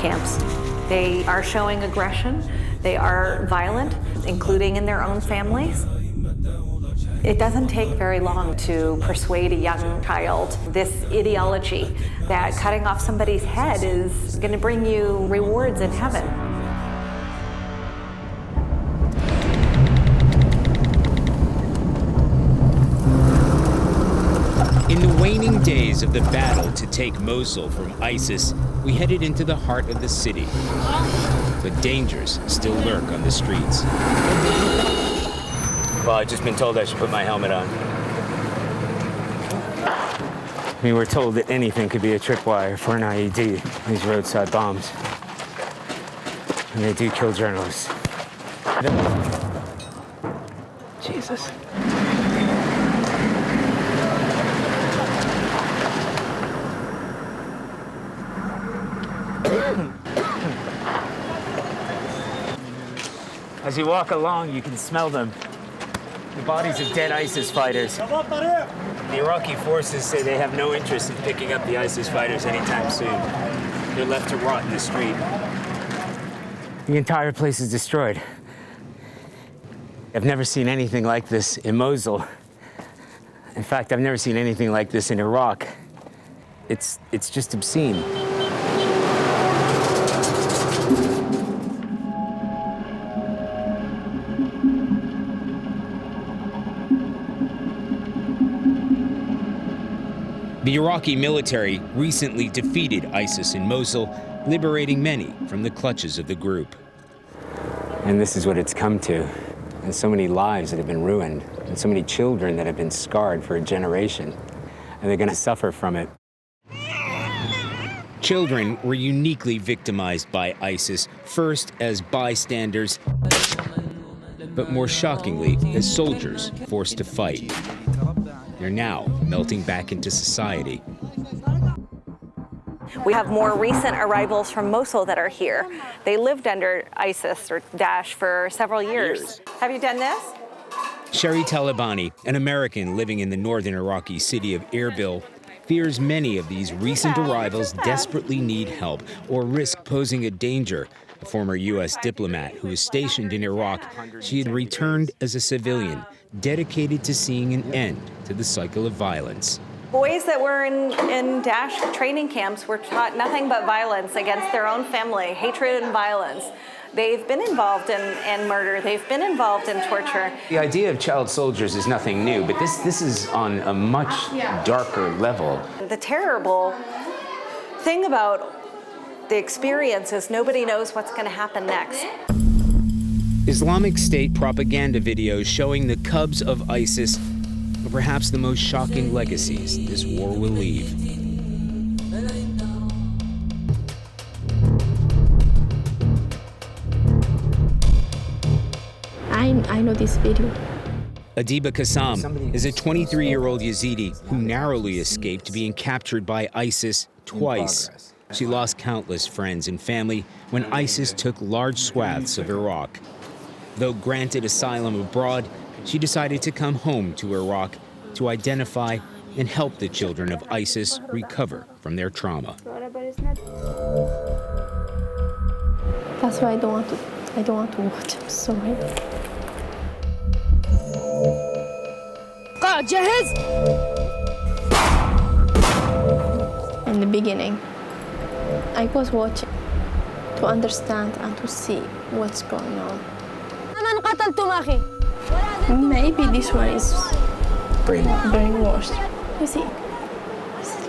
camps. They are showing aggression. They are violent, including in their own families. It doesn't take very long to persuade a young child this ideology that cutting off somebody's head is going to bring you rewards in heaven. In the waning days of the battle to take Mosul from ISIS, we headed into the heart of the city. But dangers still lurk on the streets. Well, I've just been told I should put my helmet on. I mean, we're told that anything could be a tripwire for an IED, these roadside bombs. And they do kill journalists. Jesus. As you walk along, you can smell them. The bodies of dead ISIS fighters. The Iraqi forces say they have no interest in picking up the ISIS fighters anytime soon. They're left to rot in the street. The entire place is destroyed. I've never seen anything like this in Mosul. In fact, I've never seen anything like this in Iraq. It's just obscene. The Iraqi military recently defeated ISIS in Mosul, liberating many from the clutches of the group. And this is what it's come to. And so many lives that have been ruined, and so many children that have been scarred for a generation. And they're going to suffer from it. Children were uniquely victimized by ISIS, first as bystanders, but more shockingly, as soldiers forced to fight. They're now melting back into society. We have more recent arrivals from Mosul that are here. They lived under ISIS or Daesh for several years. Have you done this? Sherry Talabani, an American living in the northern Iraqi city of Erbil, fears many of these recent arrivals desperately need help or risk posing a danger. A former U.S. diplomat who was stationed in Iraq, she had returned as a civilian, dedicated to seeing an end to the cycle of violence. Boys that were in Daesh training camps were taught nothing but violence against their own family, hatred and violence. They've been involved in murder. They've been involved in torture. The idea of child soldiers is nothing new, but this is on a much darker level. The terrible thing about the experience is nobody knows what's going to happen next. Islamic State propaganda videos showing the cubs of ISIS are perhaps the most shocking legacies this war will leave. I know this video. Adiba Qassam is a 23-year-old Yazidi who narrowly escaped being captured by ISIS twice. She lost countless friends and family when ISIS took large swaths of Iraq. Though granted asylum abroad, she decided to come home to Iraq to identify and help the children of ISIS recover from their trauma. That's why I don't want to watch. I'm sorry. In the beginning, I was watching to understand and to see what's going on. Maybe this one is brainwashed. You see,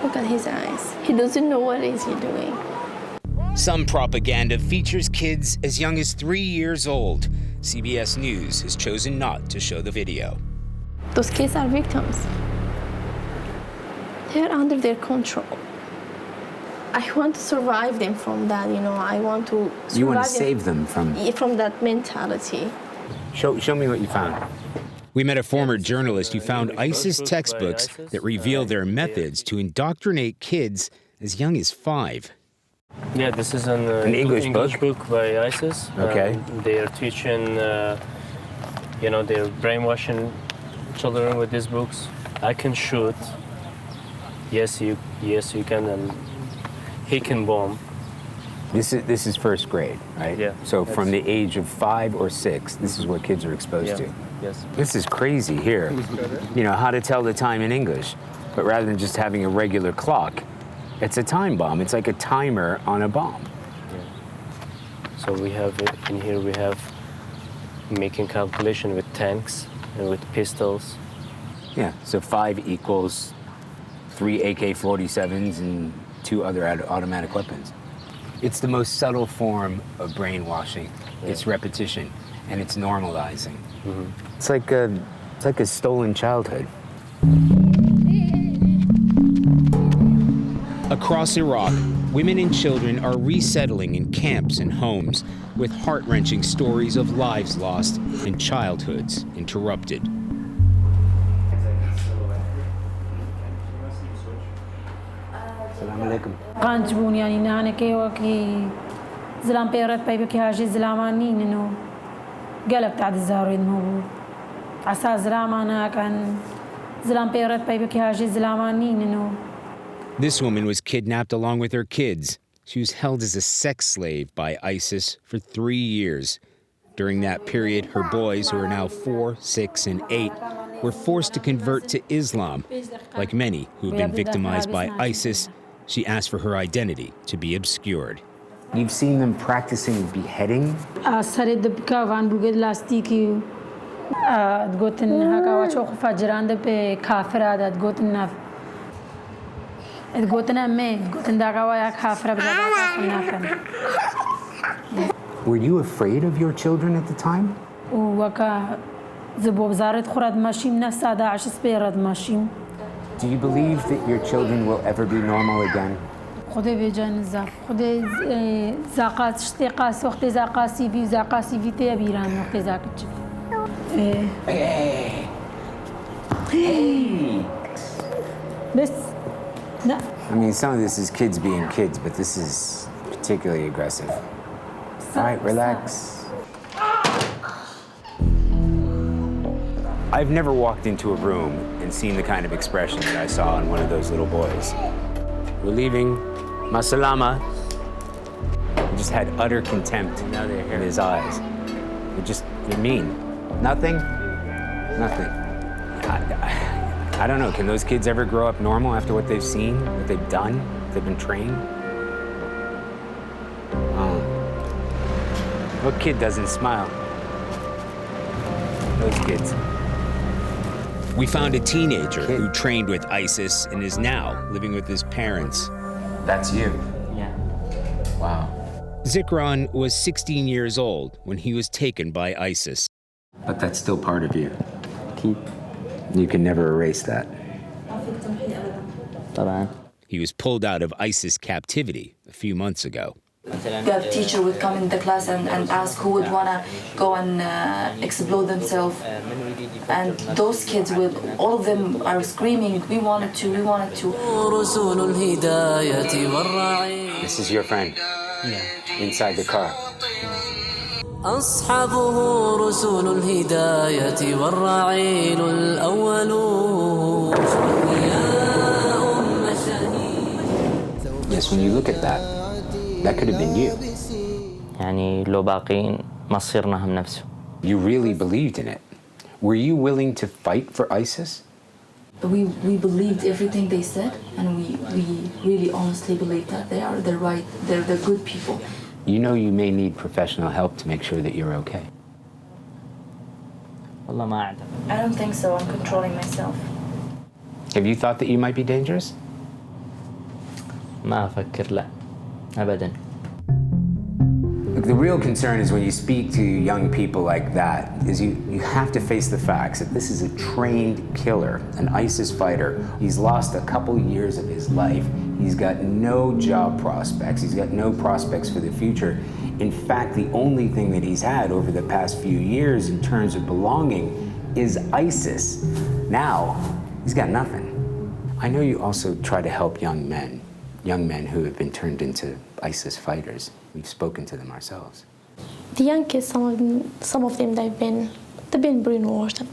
look at his eyes. He doesn't know what is he doing. Some propaganda features kids as young as 3 years old. CBS News has chosen not to show the video. Those kids are victims. They're under their control. I want to survive them from that, I want to survive. You want to save them from that mentality. Show me what you found. We met a former journalist who found ISIS textbooks that reveal their methods to indoctrinate kids as young as 5. Yeah, this is an English book by ISIS. Okay. They are teaching, they're brainwashing children with these books. I can shoot. Yes, you can, and he can bomb. This is first grade, right? Yeah. So from the age of 5 or 6, this is what kids are exposed to. Yes. This is crazy here. You know, how to tell the time in English. But rather than just having a regular clock, it's a time bomb. It's like a timer on a bomb. Yeah. So we have, in here we have making calculation with tanks and with pistols. Yeah, so 5 equals 3 AK-47s and 2 other automatic weapons. It's the most subtle form of brainwashing. Yeah. It's repetition, and it's normalizing. Mm-hmm. It's like a stolen childhood. Across Iraq, women and children are resettling in camps and homes with heart-wrenching stories of lives lost and childhoods interrupted. قان جبون يعني نانا كي وكي زلام بيرت باي بكي هاجي زلامانين إنه قلب تعد الزهرين مو عسى زلامانا كان زلام بيرت باي بكي هاجي زلامانين إنه. This woman was kidnapped along with her kids. She was held as a sex slave by ISIS for 3 years. During that period, her boys, who are now 4, 6, and 8, were forced to convert to Islam. Like many who have been victimized by ISIS, she asked for her identity to be obscured. You've seen them practicing beheading? سرد بكافان بوجد لاستيكي تقول إن هكا واشوق فجران ده بكافر هذا تقول إن تقول إن أمي تقول إن دعوة ويا كافر بدأ. Were you afraid of your children at the time? وكا زبوب زارت خرد ماشيم نفس هذا عش سبيرد ماشيم. Do you believe that your children will ever be normal again? خده بيجان زاف خده زاقات اشتقاس وقت زاقاسي في زاقاسي في تيابيران وقت زاقتش. Hey. بس لا. I mean, some of this is kids being kids, but this is particularly aggressive. All right, relax. I've never walked into a room and seen the kind of expression that I saw in one of those little boys. We're leaving. Masalama. He just had utter contempt in his eyes. You're mean. Nothing? Nothing. I don't know. Can those kids ever grow up normal after what they've seen, what they've done, they've been trained? What kid doesn't smile? Those kids. We found a teenager who trained with ISIS and is now living with his parents. That's you? Yeah. Wow. Zikran was 16 years old when he was taken by ISIS. But that's still part of you. You can never erase that. He was pulled out of ISIS captivity a few months ago. The teacher would come in the class and ask who would want to go and explode themselves. And those kids, all of them are screaming, we wanted to, we wanted to. This is your friend? Yeah. Inside the car? أصحابه رسول الهداية والرعيل الأول Yes, when you look at that, that could have been you. يعني لو باقين مصيرنا نفسه. You really believed in it. Were you willing to fight for ISIS? We believed everything they said, and we really honestly believe that they're right, they're good people. You know you may need professional help to make sure that you're okay. والله ما أعلم. I don't think so. I'm controlling myself. Have you thought that you might be dangerous? ما أفكر لا أبداً. Look, the real concern is when you speak to young people like that, is you have to face the facts that this is a trained killer, an ISIS fighter. He's lost a couple years of his life. He's got no job prospects. He's got no prospects for the future. In fact, the only thing that he's had over the past few years in terms of belonging is ISIS. Now, he's got nothing. I know you also try to help young men who have been turned into ISIS fighters. We've spoken to them ourselves. The young kids, some of them, they've been brainwashed.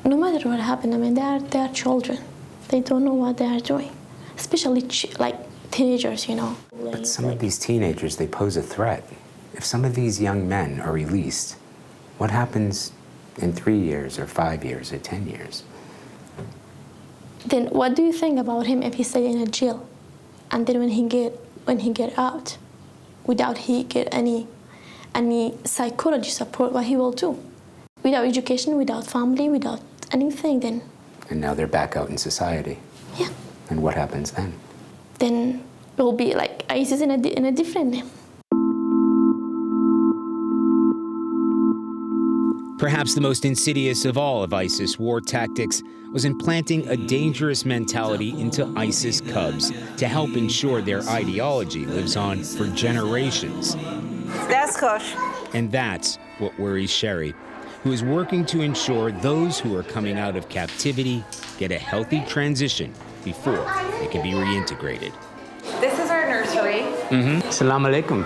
No matter what happened, I mean, they are children. They don't know what they are doing. Especially like teenagers, you know. But some of these teenagers, they pose a threat. If some of these young men are released, what happens in 3 years or 5 years or 10 years? Then what do you think about him if he stay in a jail? And then when he get out, without he get any psychology support, what he will do? Without education, without family, without anything, then. And now they're back out in society. Yeah. And what happens then? Then it will be like ISIS in a different name. Perhaps the most insidious of all of ISIS war tactics was implanting a dangerous mentality into ISIS cubs to help ensure their ideology lives on for generations. And that's what worries Sherry, who is working to ensure those who are coming out of captivity get a healthy transition before they can be reintegrated. This is our nursery. Assalamu alaikum.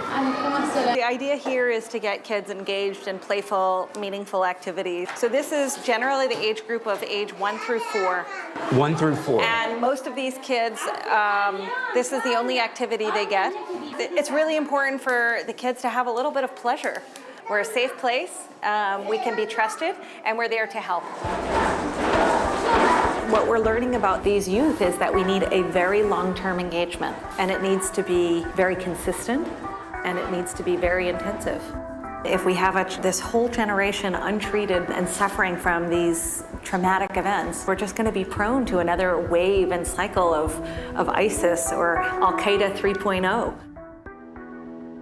The idea here is to get kids engaged in playful, meaningful activities. So this is generally the age group of age 1 through 4. 1 through 4. And most of these kids, this is the only activity they get. It's really important for the kids to have a little bit of pleasure. We're a safe place, we can be trusted, and we're there to help. What we're learning about these youth is that we need a very long-term engagement, and it needs to be very consistent, and it needs to be very intensive. If we have this whole generation untreated and suffering from these traumatic events, we're just going to be prone to another wave and cycle of ISIS or Al-Qaeda 3.0.